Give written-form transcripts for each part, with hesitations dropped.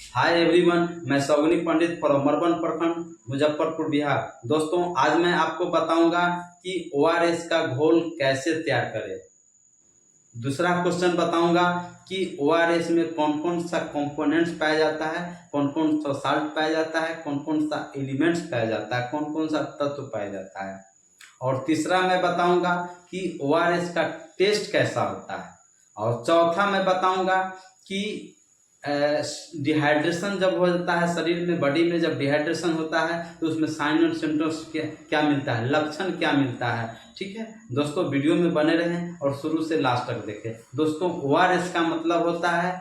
Hi everyone, मैं सौगनी पंडित from मरबन प्रखंड मुजफ्फरपुर बिहार। दोस्तों, आज मैं आपको बताऊंगा कि ओआरएस का घोल कैसे तैयार करें। दूसरा क्वेश्चन बताऊंगा कि ओआरएस में कौन कौन सा कंपोनेंट्स पाया जाता है, कौन कौन सा साल्ट पाया जाता है, कौन कौन सा एलिमेंट्स पाया जाता है, कौन कौन सा तत्व पाया जाता है। और तीसरा मैं बताऊंगा कि ओआरएस का टेस्ट कैसा होता है। और चौथा मैं बताऊंगा कि डिहाइड्रेशन जब हो जाता है शरीर में, बॉडी में जब डिहाइड्रेशन होता है तो उसमें साइन और सिम्टम्स क्या मिलता है, लक्षण क्या मिलता है। ठीक है दोस्तों, वीडियो में बने रहें और शुरू से लास्ट तक देखें। दोस्तों, ओआरएस का मतलब होता है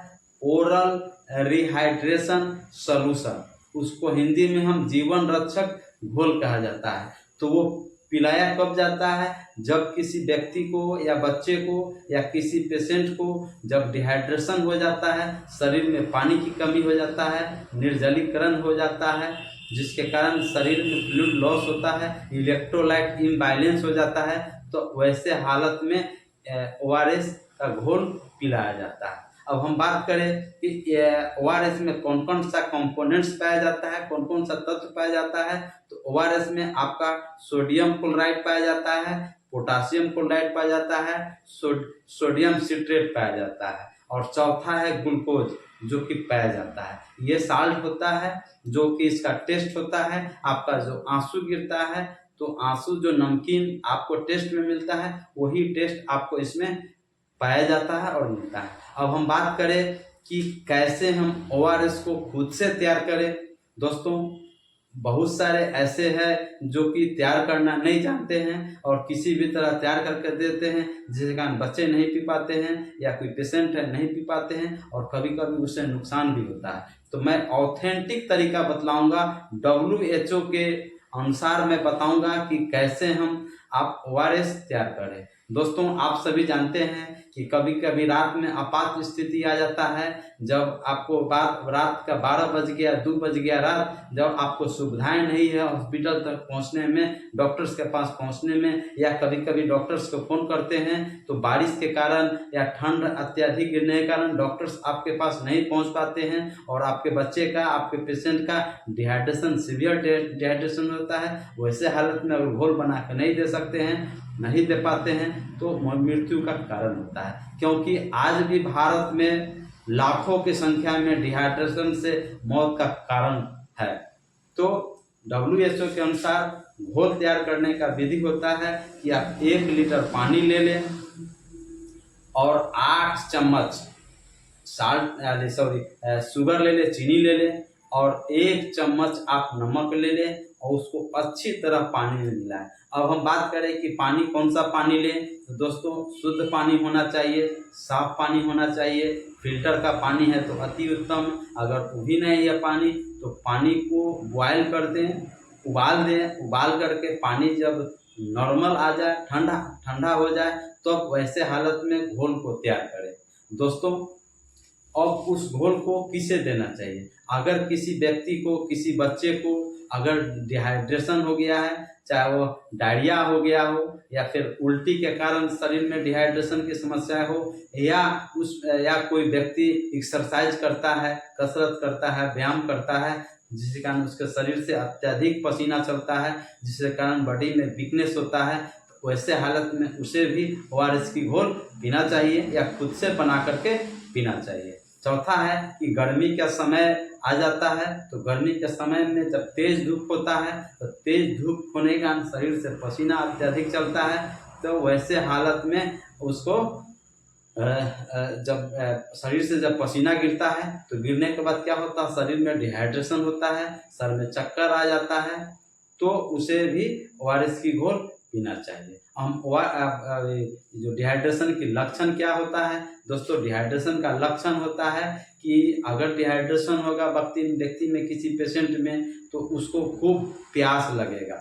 ओरल रिहाइड्रेशन सॉल्यूशन। उसको हिंदी में हम जीवन रक्षक घोल कहा जाता है। तो वो पिलाया कब जाता है, जब किसी व्यक्ति को या बच्चे को या किसी पेशेंट को जब डिहाइड्रेशन हो जाता है, शरीर में पानी की कमी हो जाता है, निर्जलीकरण हो जाता है, जिसके कारण शरीर में फ्लूइड लॉस होता है, इलेक्ट्रोलाइट इम्बैलेंस हो जाता है। तो वैसे हालत में ओआरएस का घोल पिलाया जाता है। अब हम बात करें कि ओआरएस में कौन कौन सा कंपोनेंट्स पाया जाता है, कौन कौन सा तत्व पाया जाता है। तो ओआरएस में आपका सोडियम क्लोराइड पाया जाता है, पोटासियम क्लोराइड पाया जाता है, सोडियम सिट्रेट पाया जाता है, और चौथा है ग्लूकोज जो कि पाया जाता है। ये साल्ट होता है जो कि इसका टेस्ट होता है। आपका जो आंसू गिरता है तो आंसू जो नमकीन आपको टेस्ट में मिलता है, वही टेस्ट आपको इसमें पाया जाता है और मिलता है। अब हम बात करें कि कैसे हम ओआरएस को खुद से तैयार करें। दोस्तों, बहुत सारे ऐसे हैं जो कि तैयार करना नहीं जानते हैं और किसी भी तरह तैयार करके देते हैं, जिसके कारण बच्चे नहीं पी पाते हैं या कोई पेशेंट है नहीं पी पाते हैं, और कभी कभी उससे नुकसान भी होता है। तो मैं ऑथेंटिक तरीका बतलाऊंगा, WHO के अनुसार मैं बताऊंगा कि कैसे हम आप ओआरएस तैयार करें। दोस्तों, आप सभी जानते हैं कि कभी कभी रात में आपात स्थिति आ जाता है, जब आपको रात का 12 बज गया, 2 बज गया रात, जब आपको सुविधाएं नहीं है हॉस्पिटल तक पहुंचने में, डॉक्टर्स के पास पहुंचने में, या कभी कभी डॉक्टर्स को फोन करते हैं तो बारिश के कारण या ठंड अत्यधिक गिरने के कारण डॉक्टर्स आपके पास नहीं पहुंच पाते हैं, और आपके बच्चे का, आपके पेशेंट का डिहाइड्रेशन, सीवियर डिहाइड्रेशन होता है। वैसे हालत में अगर घोल बना के नहीं दे सकते हैं, नहीं दे पाते हैं, तो मृत्यु का कारण होता है। क्योंकि आज भी भारत में लाखों की संख्या में डिहाइड्रेशन से मौत का कारण है। तो WHO के अनुसार घोल तैयार करने का विधि होता है कि आप 1 लीटर पानी ले लें और 8 चम्मच शुगर ले लें, चीनी ले लें, और 1 चम्मच आप नमक ले लें और उसको अच्छी तरह पानी में मिलाएं। अब हम बात करें कि पानी कौन सा पानी लें, तो दोस्तों शुद्ध पानी होना चाहिए, साफ पानी होना चाहिए। फिल्टर का पानी है तो अति उत्तम। अगर वो भी नहीं है पानी, तो पानी को बॉयल कर दें, उबाल दें। उबाल करके पानी जब नॉर्मल आ जाए, ठंडा ठंडा हो जाए, तो वैसे हालत में घोल को तैयार करें। दोस्तों, अब उस घोल को किसे देना चाहिए। अगर किसी व्यक्ति को, किसी बच्चे को अगर डिहाइड्रेशन हो गया है, चाहे वो डायरिया हो गया हो या फिर उल्टी के कारण शरीर में डिहाइड्रेशन की समस्या हो, या कोई व्यक्ति एक्सरसाइज करता है, कसरत करता है, व्यायाम करता है, जिसके कारण उसके शरीर से अत्यधिक पसीना चलता है, जिसके कारण बॉडी में वीकनेस होता है, तो वैसे हालत में उसे भी ओआरएस की घोल पीना चाहिए या खुद से बना करके पीना चाहिए। चौथा है कि गर्मी का समय आ जाता है, तो गर्मी के समय में जब तेज धूप होता है, तो तेज धूप होने के कारण शरीर से पसीना अत्यधिक चलता है। तो वैसे हालत में उसको जब शरीर से जब पसीना गिरता है, तो गिरने के बाद क्या होता है, शरीर में डिहाइड्रेशन होता है, सर में चक्कर आ जाता है, तो उसे भी ओआरएस की घोल पीना चाहिए। हम जो डिहाइड्रेशन की लक्षण क्या होता है दोस्तों, डिहाइड्रेशन का लक्षण होता है कि अगर डिहाइड्रेशन होगा व्यक्ति में, किसी पेशेंट में, तो उसको खूब प्यास लगेगा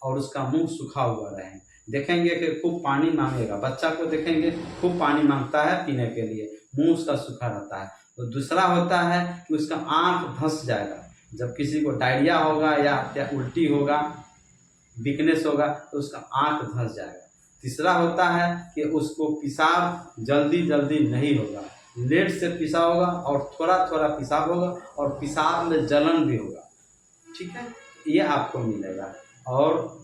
और उसका मुंह सूखा हुआ रहेगा। देखेंगे कि खूब पानी मांगेगा, बच्चा को देखेंगे खूब पानी मांगता है पीने के लिए, मुंह उसका सूखा रहता है। तो दूसरा होता है कि उसका आँख धंस जाएगा। जब किसी को डायरिया होगा या उल्टी होगा, वीकनेस होगा, तो उसका आँख धंस जाएगा। तीसरा होता है कि उसको पेशाब जल्दी जल्दी नहीं होगा। लेट से पिसा होगा और थोड़ा थोड़ा पेशाब होगा और पेशाब में जलन भी होगा, ठीक है, ये आपको मिलेगा। और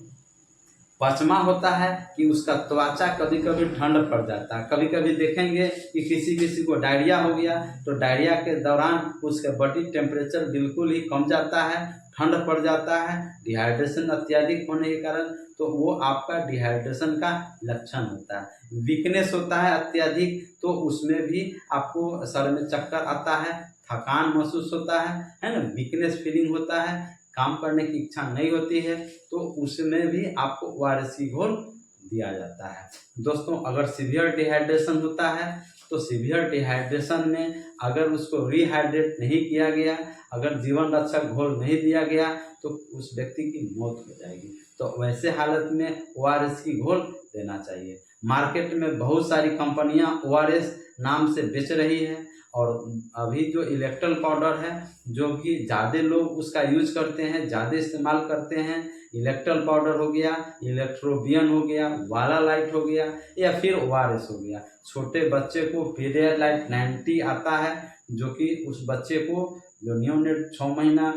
पांचवा होता है कि उसका त्वचा कभी कभी ठंड पड़ जाता है। कभी कभी देखेंगे कि किसी किसी को डायरिया हो गया तो डायरिया के दौरान उसका बॉडी टेम्परेचर बिल्कुल ही कम जाता है, ठंड पड़ जाता है, डिहाइड्रेशन अत्यधिक होने के कारण, तो वो आपका डिहाइड्रेशन का लक्षण होता है। वीकनेस होता है अत्यधिक, तो उसमें भी आपको सर में चक्कर आता है, थकान महसूस होता है ना, वीकनेस फीलिंग होता है, काम करने की इच्छा नहीं होती है, तो उसमें भी आपको ORS की घोल दिया जाता है। दोस्तों अगर सीवियर डिहाइड्रेशन होता है तो सीवियर डिहाइड्रेशन में अगर उसको रिहाइड्रेट नहीं किया गया, अगर जीवन रक्षक घोल नहीं दिया गया तो उस व्यक्ति की मौत हो जाएगी। तो वैसे हालत में ORS की घोल देना चाहिए। मार्केट में बहुत सारी कंपनियां ORS नाम से बेच रही है और अभी जो इलेक्ट्रल पाउडर है जो कि ज़्यादा लोग उसका यूज करते हैं, ज़्यादा इस्तेमाल करते हैं, इलेक्ट्रल पाउडर हो गया, इलेक्ट्रोबियन हो गया, वाला लाइट हो गया या फिर ORS हो गया। छोटे बच्चे को पीडियालाइट 90 आता है जो कि उस बच्चे को जो न्यूनेट 6 महीना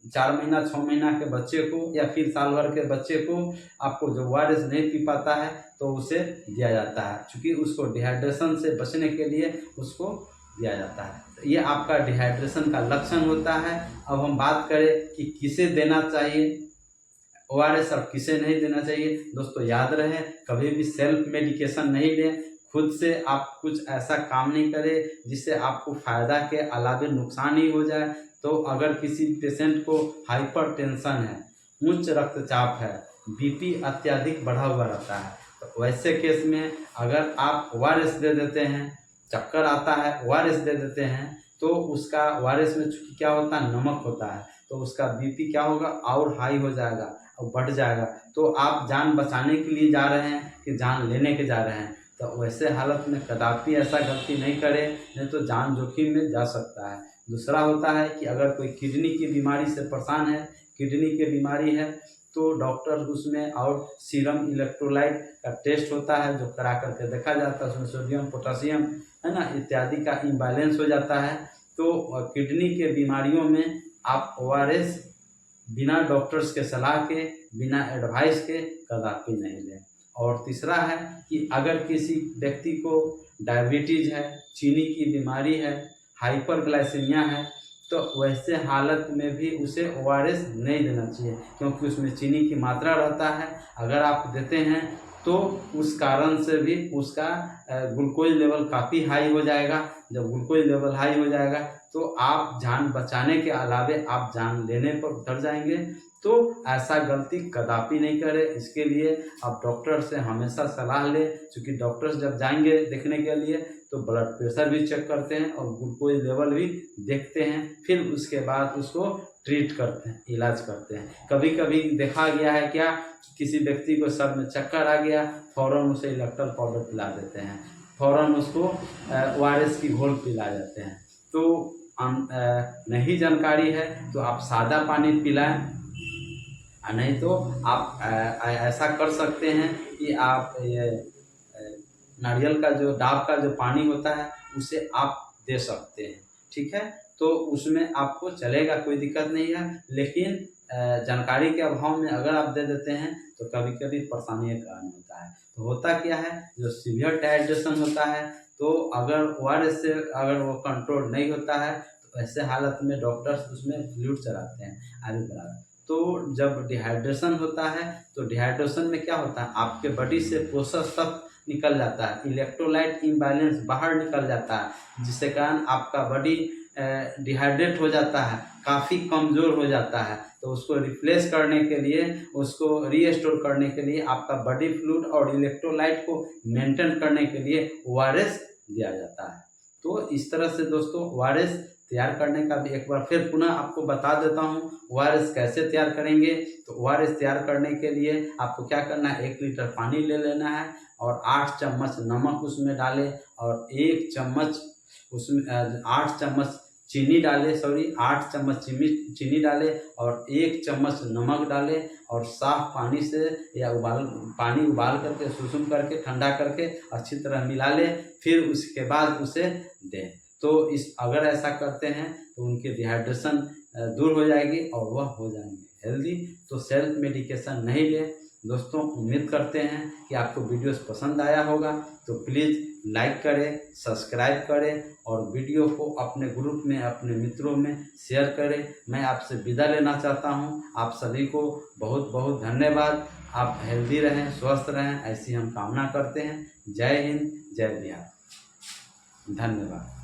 4 महीना 6 महीना के बच्चे को या फिर साल भर के बच्चे को आपको जो ORS नहीं पी पाता है तो उसे दिया जाता है, क्योंकि उसको डिहाइड्रेशन से बचने के लिए उसको दिया जाता है। तो ये आपका डिहाइड्रेशन का लक्षण होता है। अब हम बात करें कि किसे देना चाहिए ORS और किसे नहीं देना चाहिए। दोस्तों याद रहे कभी भी सेल्फ मेडिकेशन नहीं लें, खुद से आप कुछ ऐसा काम नहीं करें जिससे आपको फ़ायदा के अलावा नुकसान ही हो जाए। तो अगर किसी पेशेंट को हाइपरटेंशन है, उच्च रक्तचाप है, BP अत्यधिक बढ़ा हुआ रहता है, तो वैसे केस में अगर आप ORS दे देते हैं, चक्कर आता है ORS दे देते हैं, तो उसका ORS में चूंकि क्या होता है, नमक होता है, तो उसका BP क्या होगा, और हाई हो जाएगा और बढ़ जाएगा। तो आप जान बचाने के लिए जा रहे हैं कि जान लेने के जा रहे हैं, तो वैसे हालत में कदापि ऐसा गलती नहीं करें, नहीं तो जान जोखिम में जा सकता है। दूसरा होता है कि अगर कोई किडनी की बीमारी से परेशान है, किडनी की बीमारी है, तो डॉक्टर उसमें और सीरम इलेक्ट्रोलाइट का टेस्ट होता है जो करा करके देखा जाता है, उसमें सोडियम पोटासियम है ना इत्यादि का इम्बैलेंस हो जाता है। तो किडनी के बीमारियों में आप ORS बिना डॉक्टर्स के सलाह के, बिना एडवाइस के कदापि नहीं लें। और तीसरा है कि अगर किसी व्यक्ति को डायबिटीज़ है, चीनी की बीमारी है, हाइपरग्लाइसीमिया है, तो वैसे हालत में भी उसे ORS नहीं देना चाहिए, क्योंकि उसमें चीनी की मात्रा रहता है। अगर आप देते हैं तो उस कारण से भी उसका ग्लूकोज लेवल काफ़ी हाई हो जाएगा। जब ग्लूकोज लेवल हाई हो जाएगा तो आप जान बचाने के अलावे आप जान लेने पर उतर जाएंगे। तो ऐसा गलती कदापि नहीं करें। इसके लिए आप डॉक्टर से हमेशा सलाह लें, क्योंकि डॉक्टर्स जब जाएंगे देखने के लिए तो ब्लड प्रेशर भी चेक करते हैं और ग्लूकोज लेवल भी देखते हैं, फिर उसके बाद उसको ट्रीट करते हैं, इलाज करते हैं। कभी कभी देखा गया है क्या, किसी व्यक्ति को सर में चक्कर आ गया, फ़ौरन उसे इलेक्ट्रल पाउडर पिला देते हैं, फ़ौरन उसको ORS की घोल पिला देते हैं। तो नहीं जानकारी है तो आप सादा पानी पिलाएं, नहीं तो आप ऐसा कर सकते हैं कि आप ये नारियल का जो डाब का जो पानी होता है उसे आप दे सकते हैं, ठीक है। तो उसमें आपको चलेगा, कोई दिक्कत नहीं है। लेकिन जानकारी के अभाव में अगर आप दे देते हैं तो कभी कभी परेशानी का कारण होता है। तो होता क्या है, जो सीवियर डिहाइड्रेशन होता है, तो अगर ORS से अगर वो कंट्रोल नहीं होता है तो ऐसे हालत में डॉक्टर्स उसमें फ्लूइड चलाते हैं आदि बराबर। तो जब डिहाइड्रेशन होता है तो डिहाइड्रेशन में क्या होता है, आपके बॉडी से पोषक तत्व निकल जाता है, इलेक्ट्रोलाइट इम्बैलेंस बाहर निकल जाता है, जिसके कारण आपका बॉडी डिहाइड्रेट हो जाता है, काफ़ी कमज़ोर हो जाता है। तो उसको रिप्लेस करने के लिए, उसको रीस्टोर करने के लिए, आपका बॉडी फ्लूइड और इलेक्ट्रोलाइट को मेंटेन करने के लिए ORS दिया जाता है। तो इस तरह से दोस्तों ORS तैयार करने का भी एक बार फिर पुनः आपको बता देता हूँ ORS कैसे तैयार करेंगे। तो ORS तैयार करने के लिए आपको क्या करना है, 1 लीटर पानी ले लेना है और 8 चम्मच नमक उसमें डालें और 1 चम्मच उसमें 8 चम्मच चीनी डालें, 8 चम्मच चीनी डालें और 1 चम्मच नमक डालें और साफ पानी से या पानी उबाल करके सुसुम करके ठंडा करके अच्छी तरह मिला लें, फिर उसके बाद उसे दें। तो अगर ऐसा करते हैं तो उनकी डिहाइड्रेशन दूर हो जाएगी और वह हो जाएंगे हेल्दी। तो सेल्फ मेडिकेशन नहीं लें। दोस्तों, उम्मीद करते हैं कि आपको वीडियोस पसंद आया होगा, तो प्लीज़ लाइक करें, सब्सक्राइब करें और वीडियो को अपने ग्रुप में, अपने मित्रों में शेयर करें। मैं आपसे विदा लेना चाहता हूं। आप सभी को बहुत बहुत धन्यवाद। आप हेल्दी रहें, स्वस्थ रहें, ऐसी हम कामना करते हैं। जय हिंद, जय बिहार। धन्यवाद।